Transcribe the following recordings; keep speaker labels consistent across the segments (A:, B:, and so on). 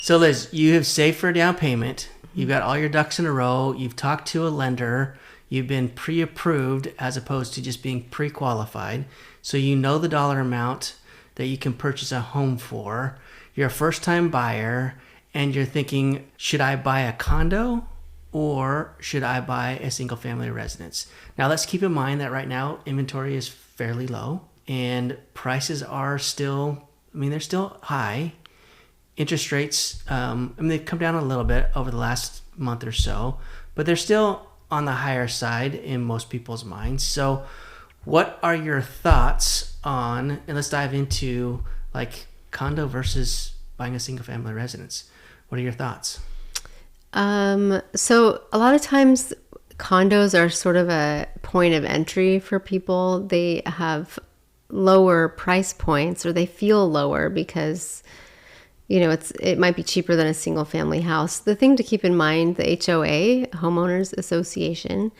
A: So Liz, you have saved for a down payment. You've got all your ducks in a row. You've talked to a lender. You've been pre-approved as opposed to just being pre-qualified. So you know the dollar amount that you can purchase a home for. You're a first-time buyer and you're thinking, should I buy a condo or should I buy a single-family residence? Now let's keep in mind that right now inventory is fairly low and prices are still, they're still high. Interest rates, they've come down a little bit over the last month or so, but they're still on the higher side in most people's minds. So what are your thoughts on, and let's dive into like condo versus buying a single family residence. What are your thoughts?
B: So a lot of times condos are sort of a point of entry for people. They have lower price points or they feel lower because it might be cheaper than a single family house. The thing to keep in mind, the HOA, Homeowners Association,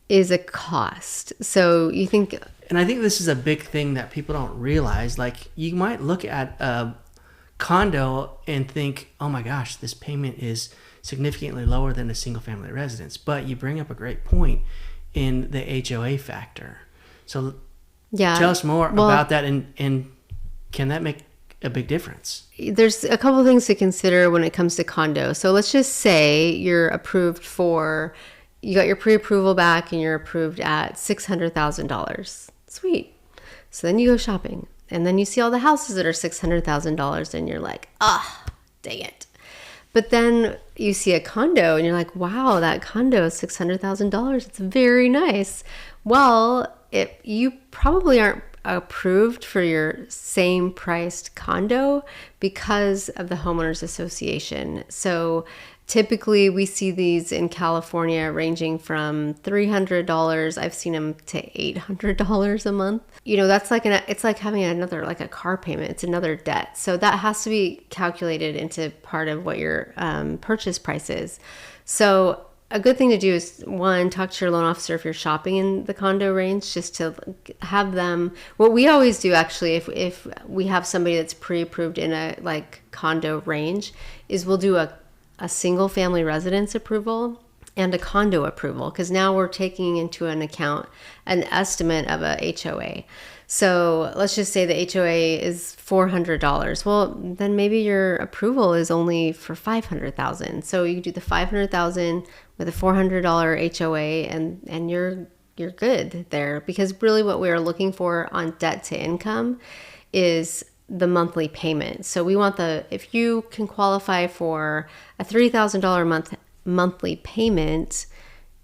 B: is a cost. So you think...
A: And I think this is a big thing that people don't realize. Like you might look at a condo and think, oh my gosh, this payment is significantly lower than a single family residence. But you bring up a great point in the HOA factor. So tell us more about that and can that make a big difference?
B: There's a couple of things to consider when it comes to condo. So let's just say you're approved you got your pre-approval back and you're approved at $600,000. Sweet. So then you go shopping and then you see all the houses that are $600,000 and you're like, dang it. But then you see a condo and you're like, wow, that condo is $600,000. It's very nice. Well, you probably aren't approved for your same priced condo because of the Homeowners Association. So typically we see these in California ranging from $300, I've seen them to $800 a month. That's it's like having another, like a car payment. It's another debt. So that has to be calculated into part of what your purchase price is. So a good thing to do is, one, talk to your loan officer if you're shopping in the condo range, just to have them. What we always do, actually, if we have somebody that's pre-approved in a like condo range, is we'll do a single family residence approval and a condo approval, because now we're taking into an account an estimate of a HOA. So let's just say the HOA is $400. Well, then maybe your approval is only for $500,000. So you do the $500,000 with a $400 HOA, and you're good there. Because really, what we are looking for on debt to income is the monthly payment. So we want if you can qualify for a $3,000 monthly payment.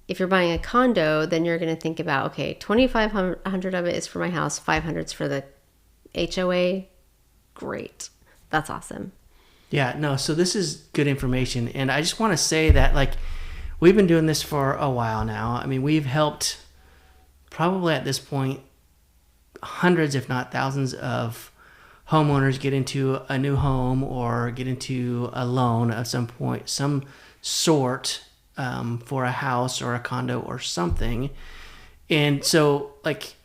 B: If you're buying a condo, then you're going to think about, okay, $2,500 of it is for my house, $500 is for the HOA. Great. That's awesome.
A: Yeah, no, so this is good information. And I just want to say that, like, we've been doing this for a while now. We've helped probably at this point hundreds, if not thousands, of homeowners get into a new home or get into a loan at some point, some sort, for a house or a condo or something. And so, like,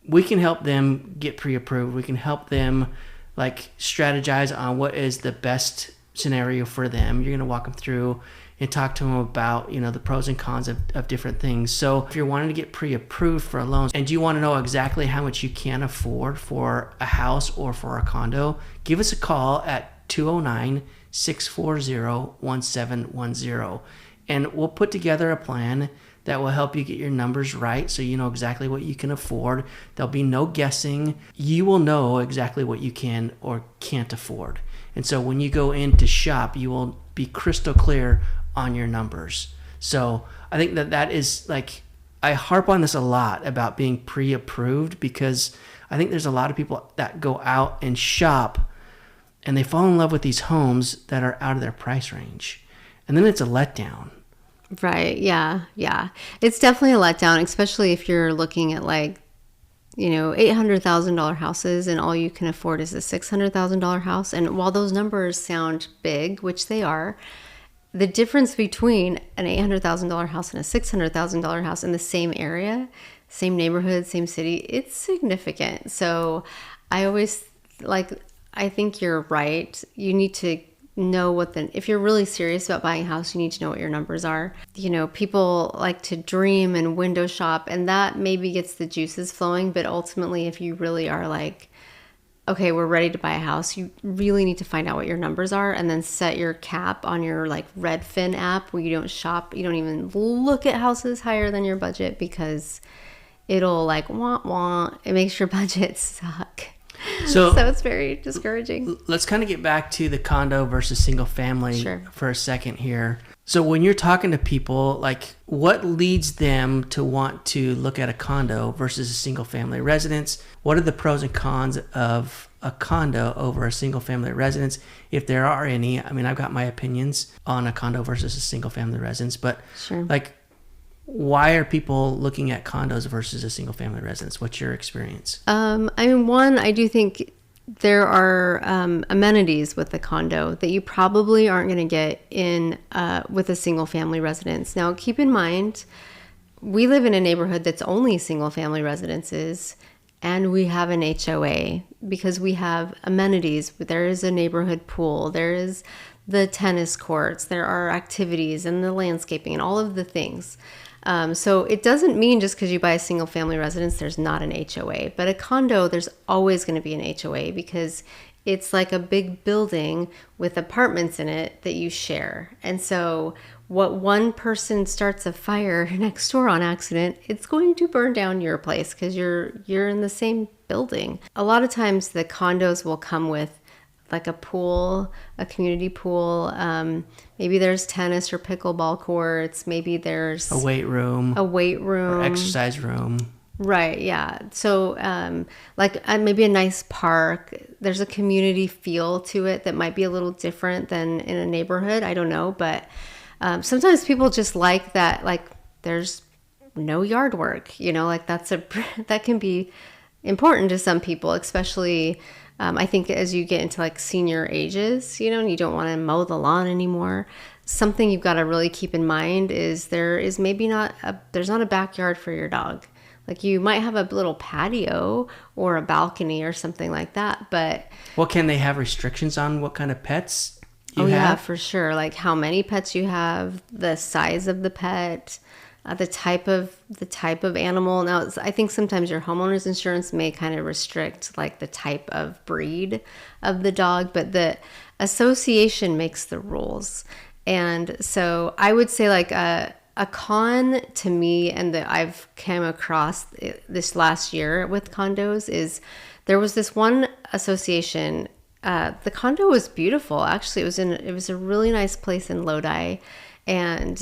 A: we can help them get pre-approved. We can help them, like, strategize on what is the best scenario for them. You're going to walk them through and talk to them about, the pros and cons of different things. So if you're wanting to get pre-approved for a loan and you want to know exactly how much you can afford for a house or for a condo, give us a call at 209-640-1710. And we'll put together a plan that will help you get your numbers right so you know exactly what you can afford. There'll be no guessing. You will know exactly what you can or can't afford. And so when you go in to shop, you will be crystal clear on your numbers. So I think that is, like, I harp on this a lot about being pre-approved, because I think there's a lot of people that go out and shop and they fall in love with these homes that are out of their price range. And then it's a letdown.
B: Right. Yeah. Yeah. It's definitely a letdown, especially if you're looking at, like, $800,000 houses and all you can afford is a $600,000 house. And while those numbers sound big, which they are, the difference between an $800,000 house and a $600,000 house in the same area, same neighborhood, same city, it's significant. So I always, I think you're right. You need to know if you're really serious about buying a house, you need to know what your numbers are. People like to dream and window shop, and that maybe gets the juices flowing. But ultimately, if you really are like, okay, we're ready to buy a house, you really need to find out what your numbers are and then set your cap on your like Redfin app where you don't shop, you don't even look at houses higher than your budget, because it'll like it makes your budget suck. So it's very discouraging.
A: Let's kind of get back to the condo versus single family for a second here. So when you're talking to people, like, what leads them to want to look at a condo versus a single family residence? What are the pros and cons of a condo over a single family residence, if there are any? I mean, I've got my opinions on a condo versus a single family residence, but like, why are people looking at condos versus a single family residence? What's your experience?
B: I do think there are amenities with the condo that you probably aren't going to get in with a single family residence. Now, keep in mind, we live in a neighborhood that's only single family residences, and we have an HOA because we have amenities. There is a neighborhood pool. There is the tennis courts. There are activities and the landscaping and all of the things. So it doesn't mean just because you buy a single family residence, there's not an HOA. But a condo, there's always going to be an HOA because it's like a big building with apartments in it that you share. And so what one person starts a fire next door on accident, it's going to burn down your place because you're in the same building. A lot of times the condos will come with like a pool, a community pool. Maybe there's tennis or pickleball courts. Maybe there's
A: a weight room, or exercise room.
B: Right. Yeah. So, maybe a nice park. There's a community feel to it that might be a little different than in a neighborhood. I don't know, but sometimes people just like that. Like, there's no yard work. Like that can be important to some people, especially. I think as you get into like senior ages, and you don't want to mow the lawn anymore, something you've got to really keep in mind is there's not a backyard for your dog. Like, you might have a little patio or a balcony or something like that, but
A: can they have restrictions on what kind of pets you have?
B: Yeah, for sure. Like how many pets you have, the size of the pet, the type of animal. Now, I think sometimes your homeowner's insurance may kind of restrict like the type of breed of the dog, but the association makes the rules. And so I would say like a con to me, and that I've come across this last year with condos, is there was this one association. The condo was beautiful. Actually, it was a really nice place in Lodi. And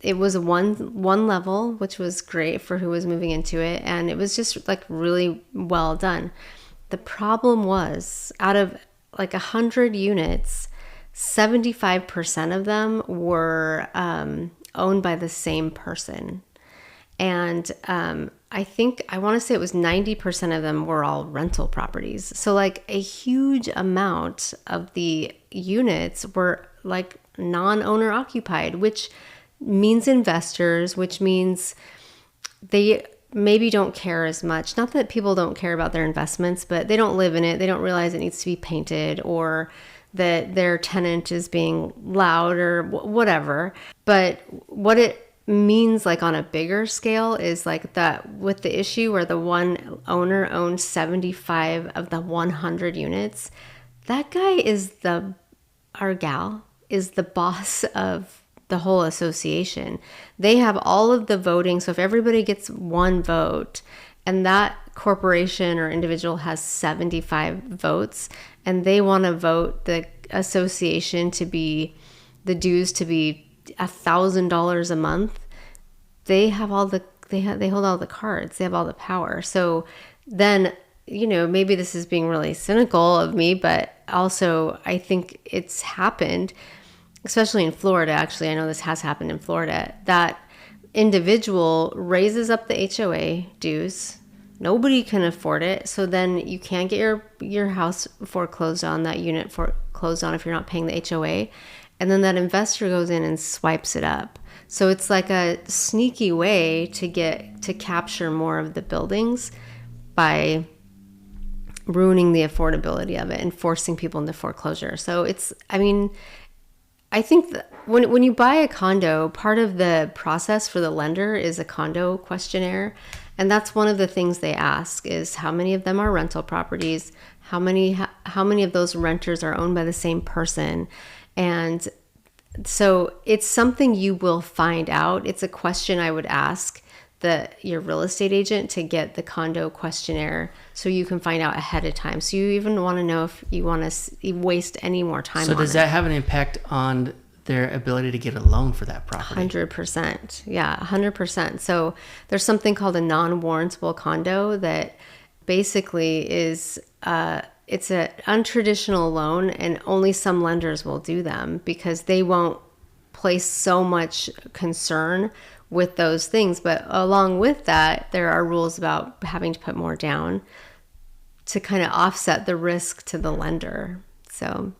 B: it was one level, which was great for who was moving into it, and it was just like really well done. The problem was, out of like 100 units, 75% of them were owned by the same person, and I want to say it was 90% of them were all rental properties. So like a huge amount of the units were like non-owner occupied, which means investors, which means they maybe don't care as much. Not that people don't care about their investments, but they don't live in it. They don't realize it needs to be painted, or that their tenant is being loud or whatever. But what it means like on a bigger scale is like that with the issue where the one owner owns 75 of the 100 units, that guy our gal is the boss of the whole association. They have all of the voting. So if everybody gets one vote and that corporation or individual has 75 votes and they want to vote the association to be the dues to be $1,000 a month, they have they hold all the cards. They have all the power. So then, maybe this is being really cynical of me, but also I think it's happened, especially in Florida. Actually, I know this has happened in Florida. That individual raises up the HOA dues. Nobody can afford it. So then you can't get your house foreclosed on, that unit foreclosed on if you're not paying the HOA. And then that investor goes in and swipes it up. So it's like a sneaky way to capture more of the buildings by ruining the affordability of it and forcing people into foreclosure. So I think that when you buy a condo, part of the process for the lender is a condo questionnaire. And that's one of the things they ask is how many of them are rental properties, how many of those renters are owned by the same person. And so it's something you will find out. It's a question I would ask your real estate agent to get the condo questionnaire so you can find out ahead of time. So you even want to know if you want to waste any more time on it.
A: So does that have an impact on their ability to get a loan for that property?
B: 100%. Yeah, 100%. So there's something called a non-warrantable condo that basically is it's an untraditional loan, and only some lenders will do them because they won't place so much concern with those things. But along with that, there are rules about having to put more down to kind of offset the risk to the lender. So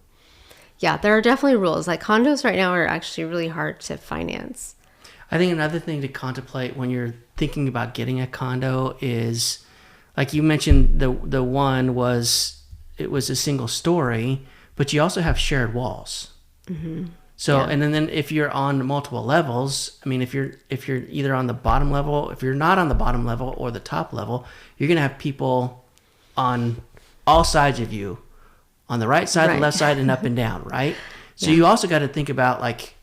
B: yeah, there are definitely rules. Like condos right now are actually really hard to finance.
A: I think another thing to contemplate when you're thinking about getting a condo is, like you mentioned, the one was, it was a single story, but you also have shared walls. Mm-hmm. So, yeah. And then if you're on multiple levels, I mean, if you're either on the bottom level, if you're not on the bottom level or the top level, you're going to have people on all sides of you, on the right side, the left side, and up and down, right? So you also got to think about, like,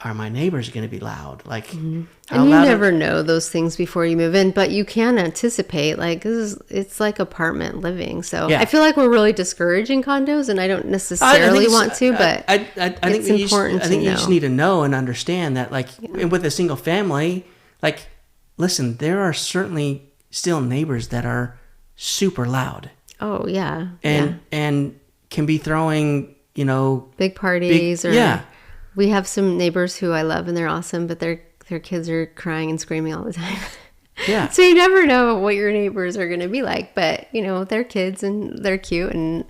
A: are my neighbors going to be loud? Like,
B: and you never know those things before you move in, but you can anticipate, like, it's like apartment living. So I feel like we're really discouraging condos, and I don't necessarily want to, but
A: I think it's important to know. I think you just need to know and understand that, like, with a single family, like, listen, there are certainly still neighbors that are super loud.
B: Oh, yeah.
A: And can be throwing,
B: big parties. We have some neighbors who I love and they're awesome, but their kids are crying and screaming all the time. Yeah. So you never know what your neighbors are going to be like, but they're kids and they're cute. And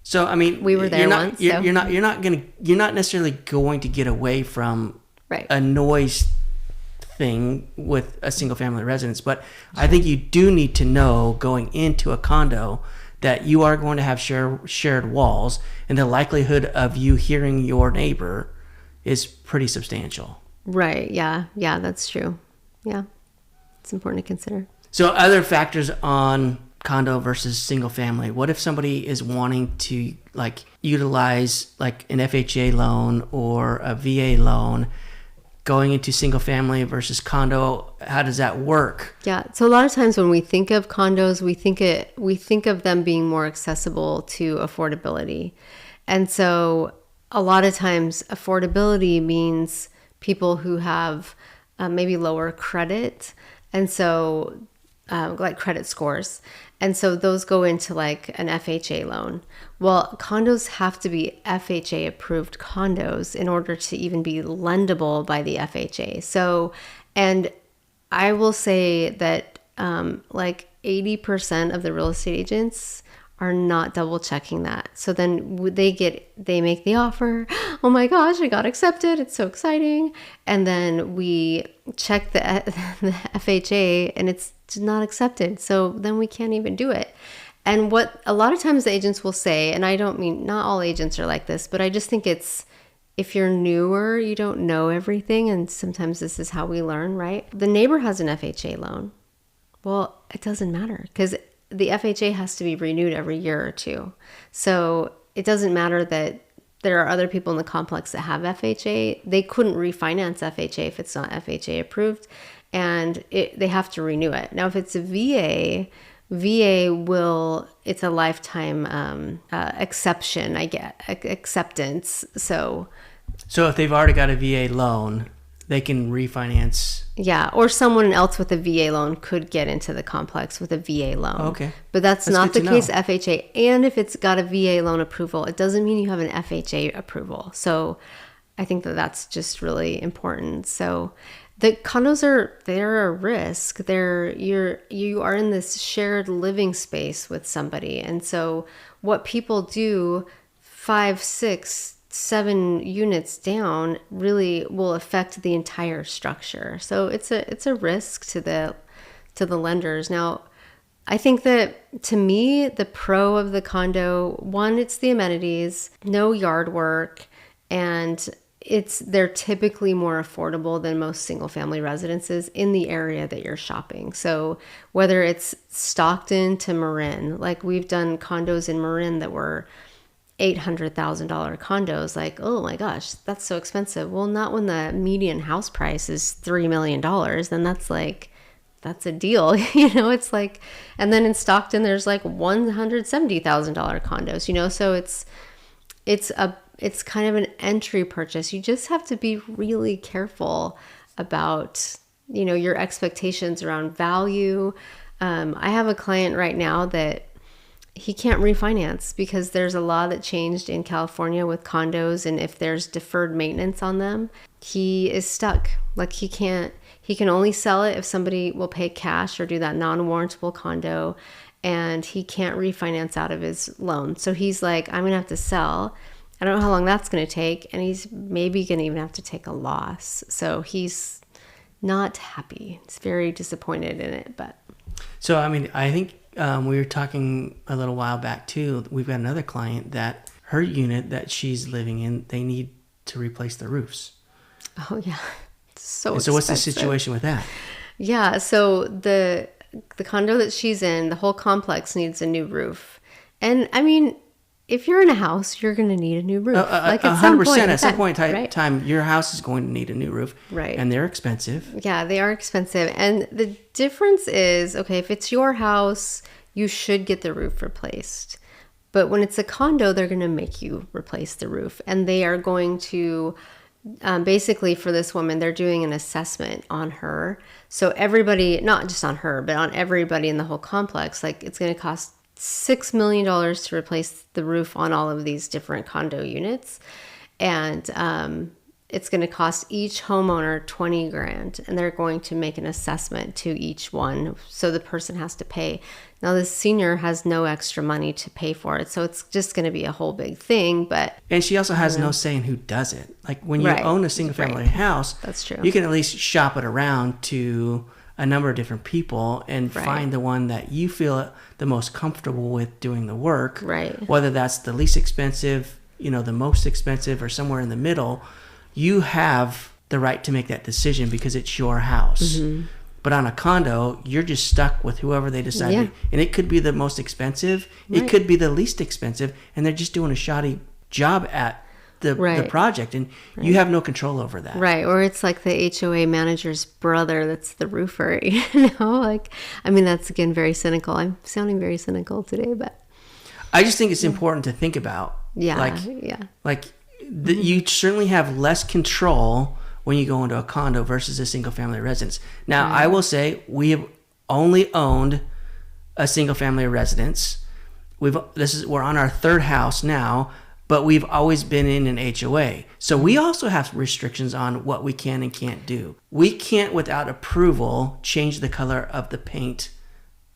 A: so, I mean,
B: we were there once.
A: You're not necessarily going to get away from a noise thing with a single family residence, but I think you do need to know going into a condo that you are going to have shared walls, and the likelihood of you hearing your neighbor is pretty substantial.
B: Right. Yeah. Yeah, that's true. Yeah. It's important to consider.
A: So other factors on condo versus single family. What if somebody is wanting to, like, utilize like an FHA loan or a VA loan going into single family versus condo? How does that work?
B: Yeah. So a lot of times when we think of condos, we think of them being more accessible to affordability. And so a lot of times affordability means people who have maybe lower credit. And so like credit scores. And so those go into like an FHA loan. Well, condos have to be FHA approved condos in order to even be lendable by the FHA. So, and I will say that like 80% of the real estate agents are not double checking that. So then they make the offer. Oh my gosh, I got accepted. It's so exciting. And then we check the FHA and it's not accepted. So then we can't even do it. And what a lot of times the agents will say, and I don't mean, not all agents are like this, but I just think it's, if you're newer, you don't know everything. And sometimes this is how we learn, right? The neighbor has an FHA loan. Well, it doesn't matter because the FHA has to be renewed every year or two. So it doesn't matter that there are other people in the complex that have FHA. They couldn't refinance FHA if it's not FHA approved, and they have to renew it. Now, if it's a VA will, it's a lifetime exception, I get, acceptance. So
A: if they've already got a VA loan, they can refinance.
B: Yeah, or someone else with a VA loan could get into the complex with a VA loan.
A: Okay.
B: But that's not the case FHA. And if it's got a VA loan approval, it doesn't mean you have an FHA approval. So I think that that's just really important. So the condos they're a risk. You are in this shared living space with somebody. And so what people do 5, 6, 7 units down really will affect the entire structure. So it's a risk to the lenders. Now, I think that to me, the pro of the condo, one, it's the amenities, no yard work, and they're typically more affordable than most single family residences in the area that you're shopping. So whether it's Stockton to Marin, like we've done condos in Marin that were $800,000 condos, like, oh my gosh, that's so expensive. Well, not when the median house price is $3 million. Then that's a deal. It's like, and then in Stockton, there's like $170,000 condos, so it's kind of an entry purchase. You just have to be really careful about, your expectations around value. I have a client right now that he can't refinance because there's a law that changed in California with condos, and if there's deferred maintenance on them, he is stuck. Like he can only sell it if somebody will pay cash or do that non-warrantable condo, and he can't refinance out of his loan. So he's like, I'm gonna have to sell. I don't know how long that's gonna take, and he's maybe gonna even have to take a loss. So he's not happy. He's very disappointed in it. But
A: so I think we were talking a little while back too. We've got another client that her unit that she's living in, they need to replace the roofs.
B: Oh yeah, so
A: what's the situation with that?
B: Yeah, so the condo that she's in, the whole complex needs a new roof, and if you're in a house, you're going to need a new roof. Like at 100%.
A: At some point in time, your house is going to need a new roof.
B: Right.
A: And they're expensive.
B: Yeah, they are expensive. And the difference is, okay, if it's your house, you should get the roof replaced. But when it's a condo, they're going to make you replace the roof. And they are going to, basically for this woman, they're doing an assessment on her. So everybody, not just on her, but on everybody in the whole complex, like it's going to cost $6 million to replace the roof on all of these different condo units. And it's going to cost each homeowner $20,000, and they're going to make an assessment to each one. So the person has to pay. Now the senior has no extra money to pay for it. So it's just going to be a whole big thing.
A: And she also has no say in who does it. Like when you own a single family house,
B: that's true.
A: You can at least shop it around to a number of different people and find the one that you feel the most comfortable with doing the work.
B: Right.
A: Whether that's the least expensive, the most expensive, or somewhere in the middle, you have the right to make that decision because it's your house. Mm-hmm. But on a condo, you're just stuck with whoever they decide. Yeah. And it could be the most expensive. Right. It could be the least expensive. And they're just doing a shoddy job at the project, and you have no control over that.
B: Right. Or it's like the HOA manager's brother that's the roofer, that's again very cynical. I'm sounding very cynical today, but
A: I just think it's important to think about.
B: Yeah.
A: You certainly have less control when you go into a condo versus a single family residence. Now, I will say we have only owned a single family residence. We're on our third house now. But we've always been in an HOA. So we also have restrictions on what we can and can't do. We can't, without approval, change the color of the paint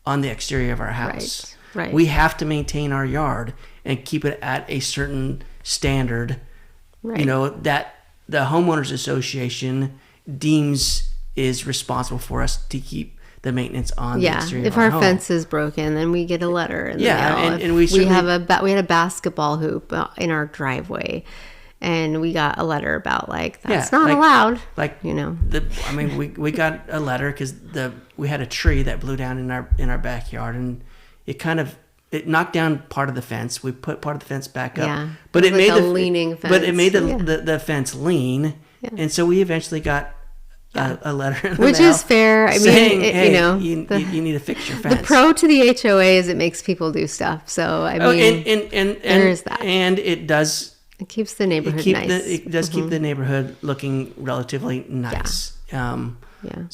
A: on the exterior of our house.
B: Right.
A: We have to maintain our yard and keep it at a certain standard, that the homeowners association deems is responsible for us to keep the maintenance on the exterior
B: if
A: of our home.
B: Fence is broken, then we get a letter in the mail.
A: And we
B: had a basketball hoop in our driveway, and we got a letter about that's not allowed.
A: We got a letter because we had a tree that blew down in our backyard, and it knocked down part of the fence. We put part of the fence back up, but it made
B: leaning fence.
A: But it made the fence lean, and so we eventually got a letter in the
B: which
A: mail
B: is fair.
A: Saying, you need to fix your fence.
B: The pro to the HOA is it makes people do stuff. So there is that, and
A: it does.
B: It keeps the neighborhood nice.
A: It does keep the neighborhood looking relatively nice. So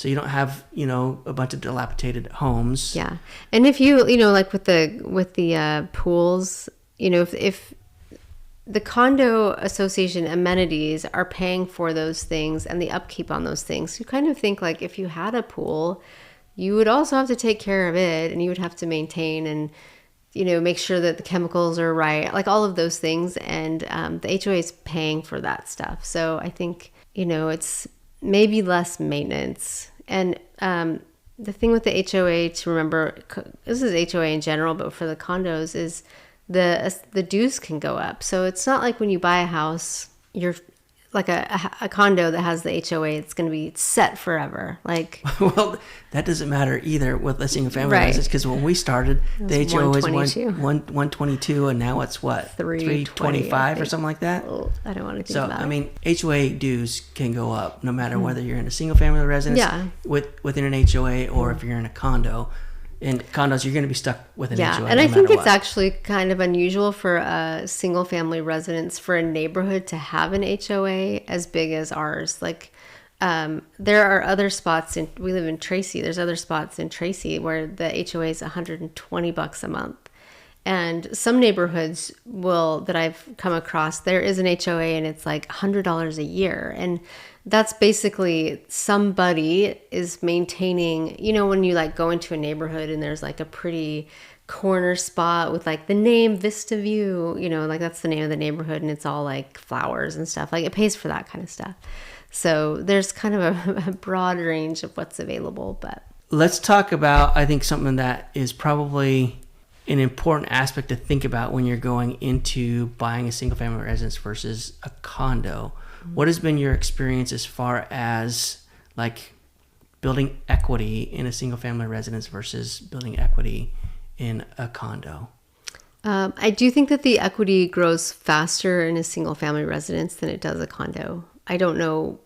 A: you don't have a bunch of dilapidated homes.
B: Yeah, and if you like with the pools, if the condo association amenities are paying for those things and the upkeep on those things, you kind of think like if you had a pool, you would also have to take care of it, and you would have to maintain and make sure that the chemicals are right, like all of those things, and the HOA is paying for that stuff. So I think it's maybe less maintenance, and the thing with the HOA to remember, this is HOA in general, but for the condos is the dues can go up. So it's not like when you buy a house, you're like a condo that has the HOA, it's going to be set forever. Like,
A: well, that doesn't matter either with a single family
B: Right.
A: residence, because when we started, the HOA was
B: 122.
A: 122, and now it's what, 325 or something like that.
B: Oh, I don't want to think
A: So
B: about
A: I
B: it.
A: mean, HOA dues can go up no matter whether you're in a single family residence
B: Yeah.
A: within an HOA, or if you're in a condo. In condos, you're going to be stuck with an HOA.
B: And
A: no
B: I think
A: matter
B: it's
A: what.
B: actually kind of unusual for a single family residence for a neighborhood to have an HOA as big as ours. Like, there are other spots we live in Tracy. There's other spots in Tracy where the HOA is $120 a month. And some neighborhoods that I've come across, there is an HOA and it's like $100 a year. And that's basically somebody is maintaining, when you like go into a neighborhood and there's like a pretty corner spot with like the name Vista View, like that's the name of the neighborhood, and it's all like flowers and stuff. Like it pays for that kind of stuff. So there's kind of a broad range of what's available. But
A: Let's talk about, I think, something that is probably an important aspect to think about when you're going into buying a single family residence versus a condo. What has been your experience as far as like building equity in a single family residence versus building equity in a condo?
B: I do think that the equity grows faster in a single family residence than it does a condo. I don't know.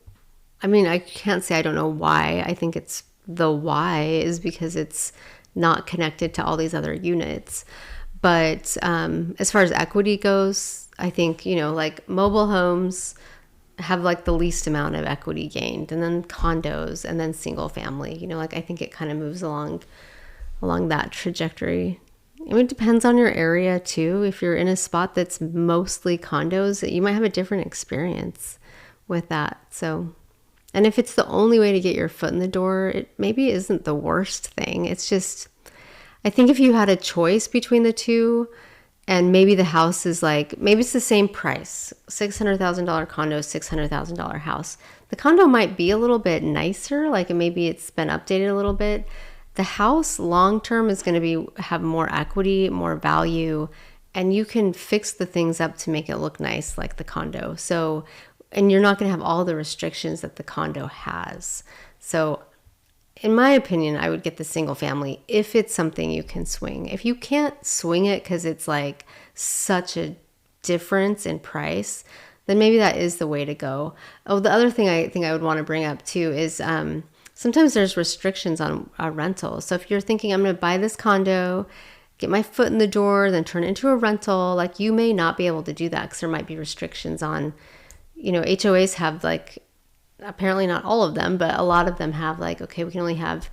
B: I mean, I can't say I don't know why. I think the why is because it's not connected to all these other units. But as far as equity goes, I think, like mobile homes have like the least amount of equity gained, and then condos, and then single family, like I think it kind of moves along that trajectory. I mean, it depends on your area too. If you're in a spot that's mostly condos, you might have a different experience with that. So, and if it's the only way to get your foot in the door, it maybe isn't the worst thing. It's just, I think if you had a choice between the two, and maybe the house is like, maybe it's the same price, $600,000 condo, $600,000 house. The condo might be a little bit nicer, like maybe it's been updated a little bit. The house long-term is going to have more equity, more value, and you can fix the things up to make it look nice like the condo. So, and you're not going to have all the restrictions that the condo has. So in my opinion, I would get the single family if it's something you can swing. If you can't swing it because it's like such a difference in price, then maybe that is the way to go. Oh, the other thing I think I would want to bring up too is sometimes there's restrictions on rentals. So if you're thinking, I'm going to buy this condo, get my foot in the door, then turn it into a rental, like you may not be able to do that because there might be restrictions on, HOAs have like, apparently not all of them, but a lot of them have like, okay, we can only have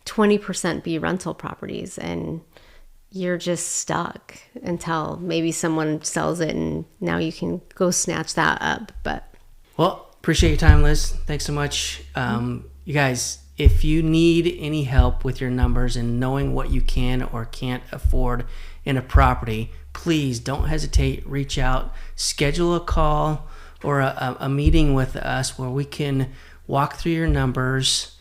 B: 20% be rental properties, and you're just stuck until maybe someone sells it and now you can go snatch that up. But
A: Well, appreciate your time, Liz. Thanks so much. You guys, if you need any help with your numbers and knowing what you can or can't afford in a property, please don't hesitate. Reach out, schedule a call or a meeting with us where we can walk through your numbers,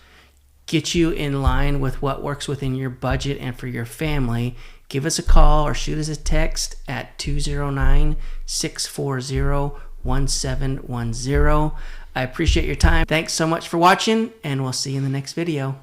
A: get you in line with what works within your budget and for your family. Give us a call or shoot us a text at 209-640-1710. I appreciate your time. Thanks so much for watching, and we'll see you in the next video.